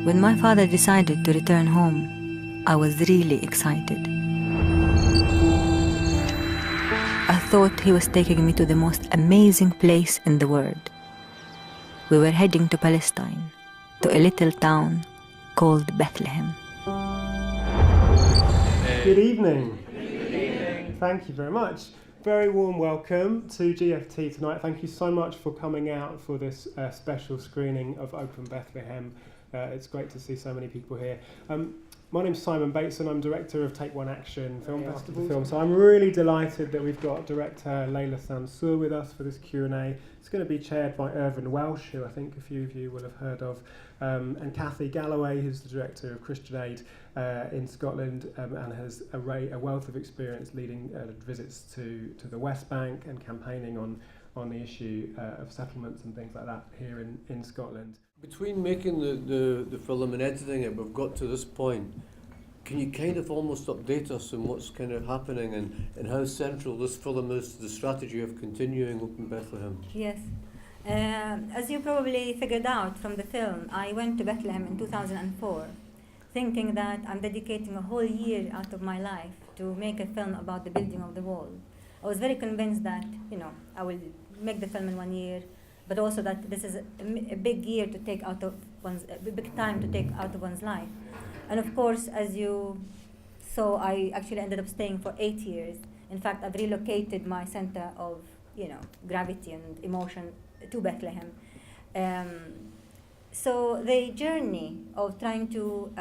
When my father decided to return home, I was really excited. I thought he was taking me to the most amazing place in the world. We were heading to Palestine, to a little town called Bethlehem. Good evening. Thank you very much. Very warm welcome to GFT tonight. Thank you so much for coming out for this special screening of Open Bethlehem. It's great to see so many people here. My name's Simon Bateson. I'm director of Take One Action Film Festival. So I'm really delighted that we've got director Layla Sansour with us for this Q&A. It's going to be chaired by Irvin Welsh, who I think a few of you will have heard of, and Cathy Galloway, who's the director of Christian Aid in Scotland, and has a wealth of experience leading visits to the West Bank and campaigning on the issue of settlements and things like that here in Scotland. Between making the film and editing it, we've got to this point. Can you kind of almost update us on what's kind of happening and how central this film is to the strategy of continuing Open Bethlehem? Yes. As you probably figured out from the film, I went to Bethlehem in 2004, thinking that I'm dedicating a whole year out of my life to make a film about the building of the wall. I was very convinced that, I will make the film in 1 year, but also that this is a big year to take out of a big time to take out of one's life. And of course, as you saw, I actually ended up staying for 8 years. In fact, I've relocated my center of, gravity and emotion to Bethlehem. So the journey of trying to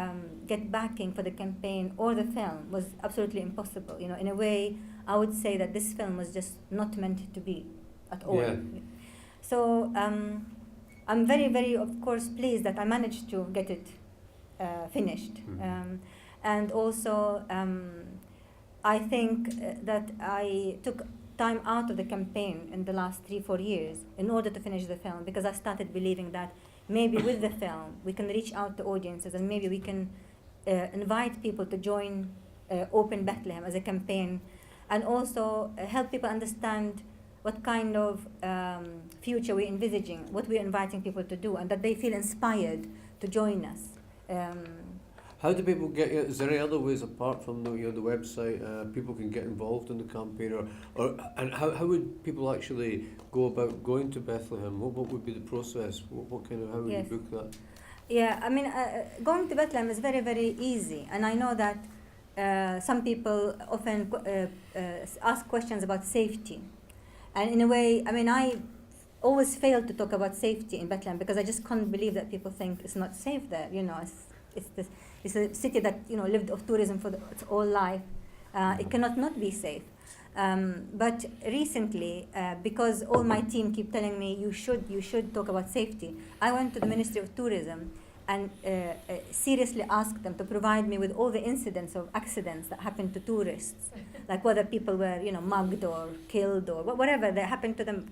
get backing for the campaign or the film was absolutely impossible. In a way, I would say that this film was just not meant to be at all. Yeah. So I'm very, very, of course, pleased that I managed to get it finished. Mm-hmm. And also, I think that I took time out of the campaign in the last 3-4 years in order to finish the film, because I started believing that maybe with the film we can reach out to audiences and maybe we can invite people to join Open Bethlehem as a campaign, and also help people understand what kind of future we're envisaging, what we're inviting people to do, and that they feel inspired to join us. How do people get? Is there any other ways apart from the website? People can get involved in the campaign, and how would people actually go about going to Bethlehem? What would be the process? How would you book that? Yeah, I mean, going to Bethlehem is very, very easy, and I know that some people often ask questions about safety, and in a way, I mean, I always fail to talk about safety in Bethlehem because I just can't believe that people think it's not safe there. It's a city that lived off tourism for its whole life. It cannot not be safe. But recently, because all my team keep telling me you should talk about safety, I went to the Ministry of Tourism and seriously asked them to provide me with all the incidents of accidents that happened to tourists, like whether people were mugged or killed or whatever that happened to them.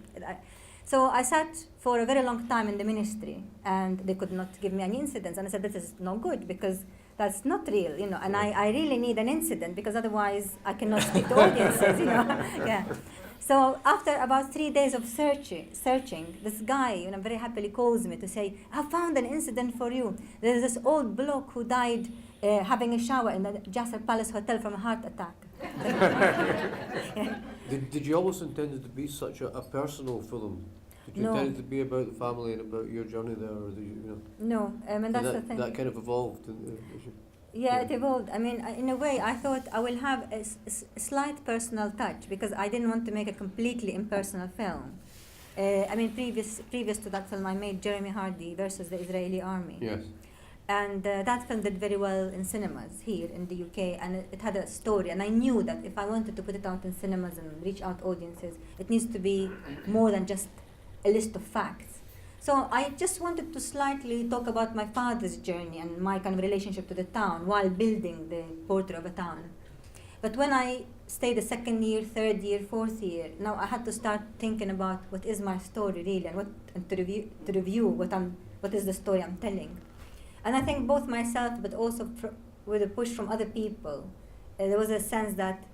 So I sat for a very long time in the ministry, and they could not give me any incidents. And I said, this is no good, because that's not real, and I really need an incident, because otherwise I cannot speak to audiences, Yeah. So after about 3 days of searching, this guy, very happily calls me to say, I found an incident for you. There's this old bloke who died having a shower in the Jasser Palace Hotel from a heart attack. Yeah. Did you always intend it to be such a personal film? Did you intend it to be about the family and about your journey there, or No, I mean, that's the thing. That kind of evolved. Yeah, it evolved. I mean, in a way, I thought I will have a slight personal touch, because I didn't want to make a completely impersonal film. I mean, previous to that film, I made Jeremy Hardy versus the Israeli army. Yes. And that film did very well in cinemas here in the UK, and it had a story. And I knew that if I wanted to put it out in cinemas and reach out audiences, it needs to be more than just a list of facts. So I just wanted to slightly talk about my father's journey and my kind of relationship to the town while building the portrait of a town. But when I stayed the 2nd year, 3rd year, 4th year, now I had to start thinking about what is my story really, and to review what is the story I'm telling. And I think both myself, but also with a push from other people, there was a sense that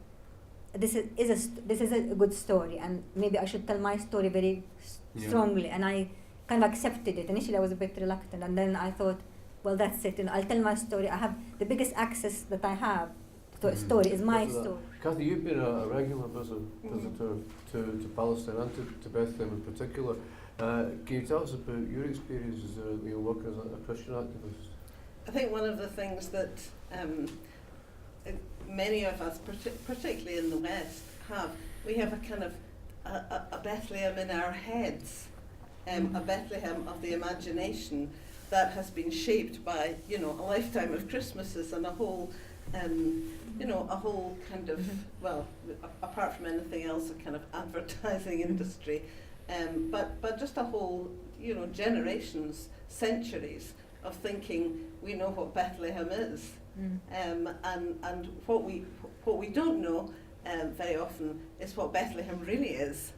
this is a good story, and maybe I should tell my story very strongly. And I kind of accepted it. Initially, I was a bit reluctant, and then I thought, well, that's it. And I'll tell my story. I have the biggest access that I have to a story is my story. Kathy, you've been a regular visitor to Palestine and to Bethlehem in particular. Can you tell us about your experiences working as a Christian activist? I think one of the things that many of us, particularly in the West, we have a kind of a Bethlehem in our heads, a Bethlehem of the imagination that has been shaped by, a lifetime of Christmases and a whole kind of, well, apart from anything else, a kind of advertising industry, but just a whole, generations, centuries of thinking we know what Bethlehem is, and what we don't know very often is what Bethlehem really is,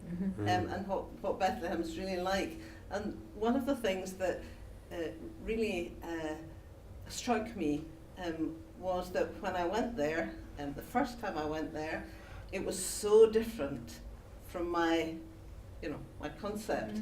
and what Bethlehem is really like. And one of the things that really struck me was that when I went there, the first time I went there, it was so different from my concept,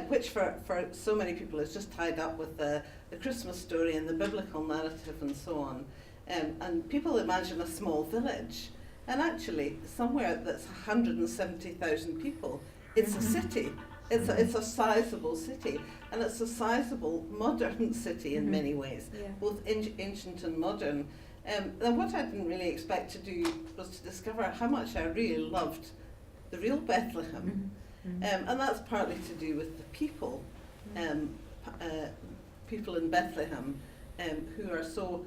which for so many people is just tied up with the Christmas story and the biblical narrative and so on. And people imagine a small village, and actually somewhere that's 170,000 people, it's a city. It's a sizable city, and it's a sizable modern city in many ways, both ancient and modern. And what I didn't really expect to do was to discover how much I really loved the real Bethlehem. And that's partly to do with the people, people in Bethlehem, who are so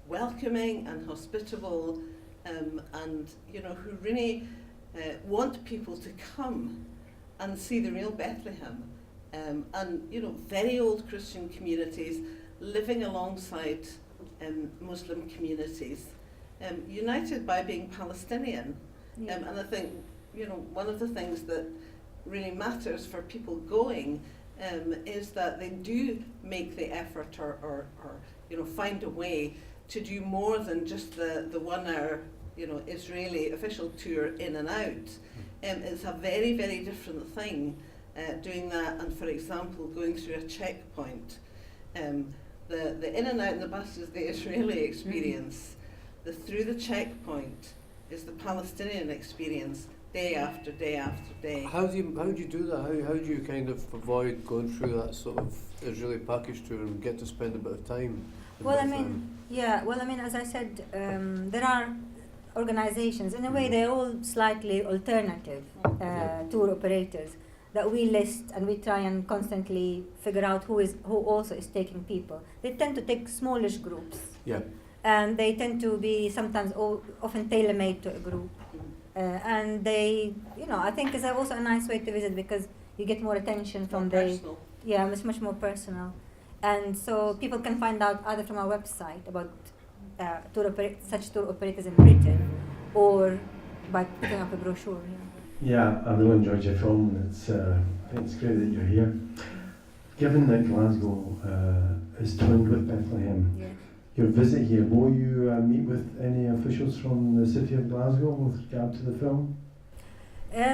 welcoming and hospitable, and who really want people to come and see the real Bethlehem, and very old Christian communities living alongside Muslim communities, united by being Palestinian. And I think one of the things that really matters for people going is that they do make the effort or find a way to do more than just the 1 hour Israeli official tour in and out. It's a very, very different thing doing that, and for example going through a checkpoint. The in and out in the bus is the Israeli experience. The through the checkpoint is the Palestinian experience, day after day after day. How do you do that? How do you kind of avoid going through that sort of Israeli package tour and get to spend a bit of time? Well, I mean, as I said, there are organizations, in a way they're all slightly alternative tour operators that we list, and we try and constantly figure out who also is taking people. They tend to take smallish groups, and they tend to be sometimes often tailor-made to a group, and they, I think is also a nice way to visit because you get more attention from personal. It's much more personal, and so people can find out either from our website about such tour operators in Britain, or by picking up a brochure. Yeah, I really enjoyed your film, and I think it's great that you're here. Given that Glasgow is twinned with Bethlehem, your visit here, will you meet with any officials from the city of Glasgow with regard to the film?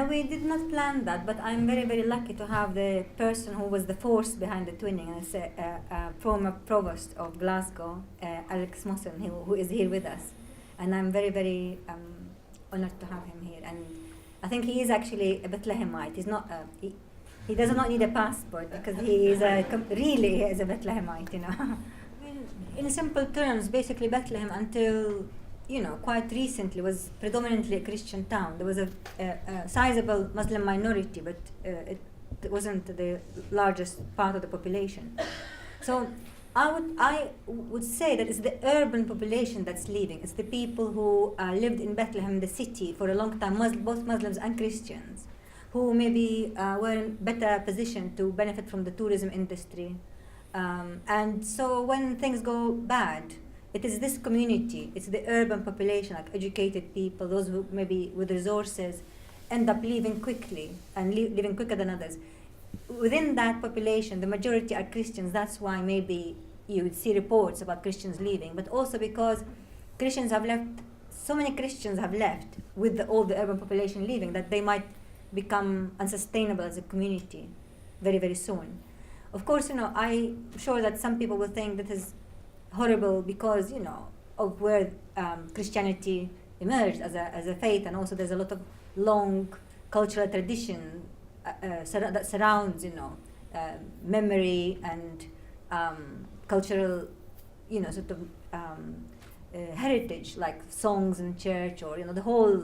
We did not plan that, but I'm very, very lucky to have the person who was the force behind the twinning, and it's a former provost of Glasgow, Alex Mosson, who is here with us. And I'm very, very honored to have him here. And I think he is actually a Bethlehemite. He's not he does not need a passport because he is really is a Bethlehemite, In simple terms, basically Bethlehem until quite recently was predominantly a Christian town. There was a sizable Muslim minority, but it wasn't the largest part of the population. So I would say that it's the urban population that's leaving. It's the people who lived in Bethlehem, the city, for a long time, both Muslims and Christians, who maybe were in better position to benefit from the tourism industry. And so when things go bad, it is this community, it's the urban population, like educated people, those who maybe with resources, end up leaving quickly and leaving quicker than others. Within that population, the majority are Christians. That's why maybe you would see reports about Christians leaving, but also because Christians have left, so many Christians have left with all the urban population leaving that they might become unsustainable as a community very, very soon. Of course, I'm sure that some people will think that is horrible because, of where Christianity emerged as a faith, and also there's a lot of long cultural tradition that surrounds, memory and cultural, sort of heritage, like songs in church, or the whole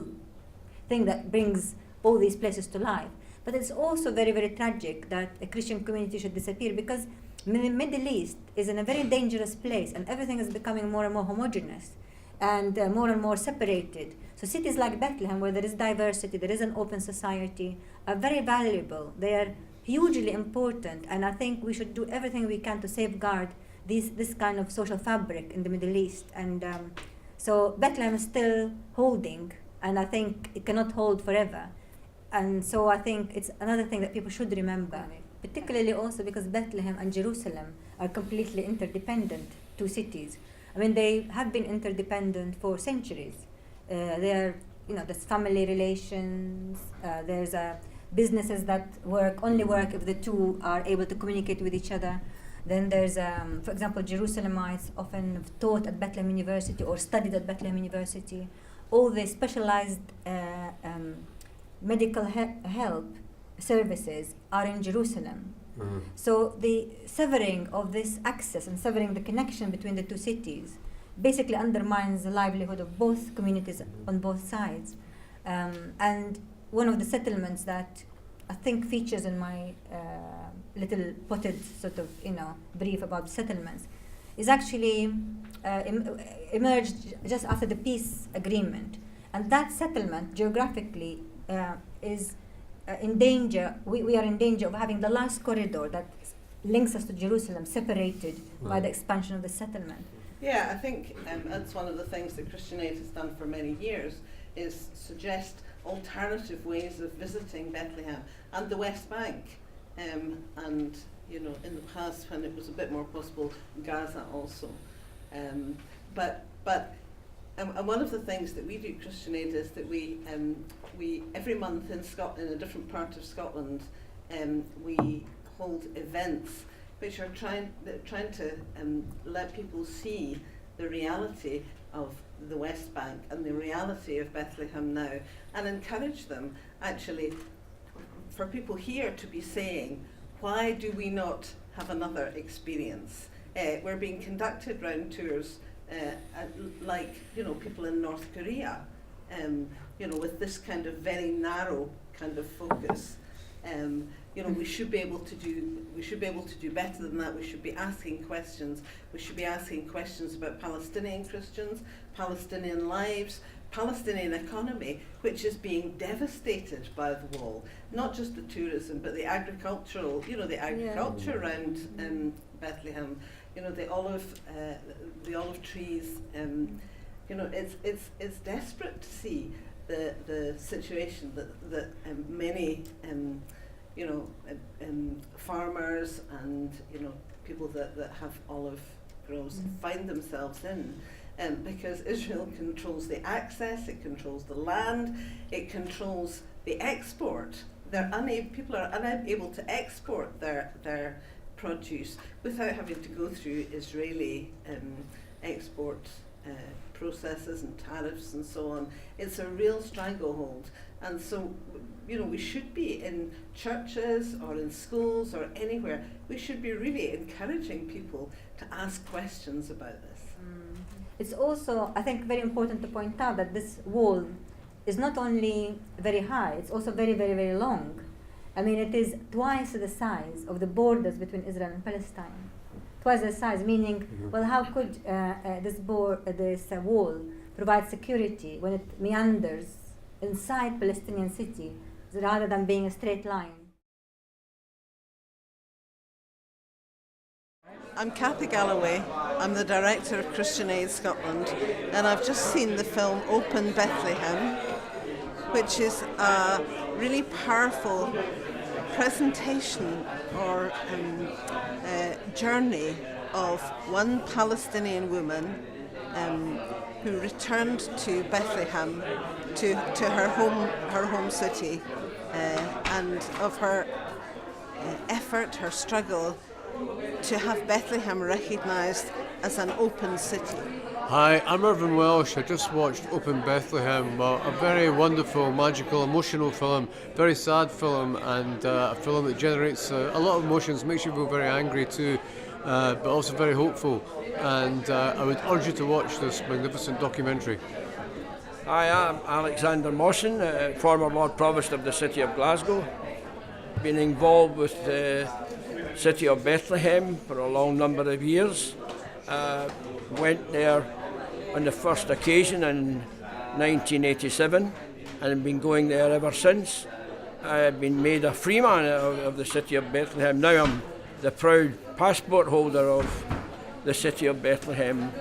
thing that brings all these places to life. But it's also very, very tragic that a Christian community should disappear, because the Middle East is in a very dangerous place, and everything is becoming more and more homogeneous and more separated. So cities like Bethlehem, where there is diversity, there is an open society, are very valuable. They are hugely important, and I think we should do everything we can to safeguard this kind of social fabric in the Middle East. And so Bethlehem is still holding, and I think it cannot hold forever. And so I think it's another thing that people should remember, particularly also because Bethlehem and Jerusalem are completely interdependent, two cities. I mean, they have been interdependent for centuries. There's family relations, there's businesses that only work if the two are able to communicate with each other. Then there's, for example, Jerusalemites often taught at Bethlehem University or studied at Bethlehem University. All the specialized medical help services are in Jerusalem. Mm-hmm. So the severing of this access and severing the connection between the two cities basically undermines the livelihood of both communities on both sides. And one of the settlements that I think features in my little potted sort of brief about settlements is actually emerged just after the peace agreement. And that settlement geographically is in danger. We are in danger of having the last corridor that links us to Jerusalem separated by the expansion of the settlement. Yeah, I think that's one of the things that Christian Aid has done for many years, is suggest alternative ways of visiting Bethlehem and the West Bank, and in the past when it was a bit more possible, Gaza also. But one of the things that we do, Christian Aid, is that we every month in Scotland, in a different part of Scotland, we hold events which are trying to let people see the reality of the West Bank and the reality of Bethlehem now, and encourage them actually for people here to be saying, why do we not have another experience? We're being conducted round tours like people in North Korea, with this kind of very narrow kind of focus. We should be able to do better than that. We should be asking questions. We should be asking questions about Palestinian Christians, Palestinian lives, Palestinian economy, which is being devastated by the wall. Not just the tourism, but the agricultural, agriculture around Bethlehem. The olive trees. It's desperate to see the situation that many farmers and people that have olive groves find themselves in, because Israel controls the access, it controls the land, it controls the export. People are unable to export their produce without having to go through Israeli export processes and tariffs and so on. It's a real stranglehold, and so we should be in churches or in schools or anywhere. We should be really encouraging people to ask questions about this. It's also, I think, very important to point out that this wall is not only very high, it's also very, very, very long. I mean, it is twice the size of the borders between Israel and Palestine. Twice the size, meaning, well, how could this wall provide security when it meanders inside Palestinian city rather than being a straight line? I'm Cathy Galloway. I'm the director of Christian Aid Scotland, and I've just seen the film Open Bethlehem, which is a really powerful presentation or journey of one Palestinian woman who returned to Bethlehem, to her home city, and of her effort, her struggle, to have Bethlehem recognised as an open city? Hi, I'm Irvin Welsh. I just watched Open Bethlehem, a very wonderful, magical, emotional film, very sad film, and a film that generates a lot of emotions, makes you feel very angry too, but also very hopeful. And I would urge you to watch this magnificent documentary. Hi, I'm Alexander Mawson, former Lord Provost of the City of Glasgow. Been involved with the City of Bethlehem for a long number of years. Went there on the first occasion in 1987 and have been going there ever since. I've been made a freeman of the City of Bethlehem. Now I'm the proud passport holder of the City of Bethlehem.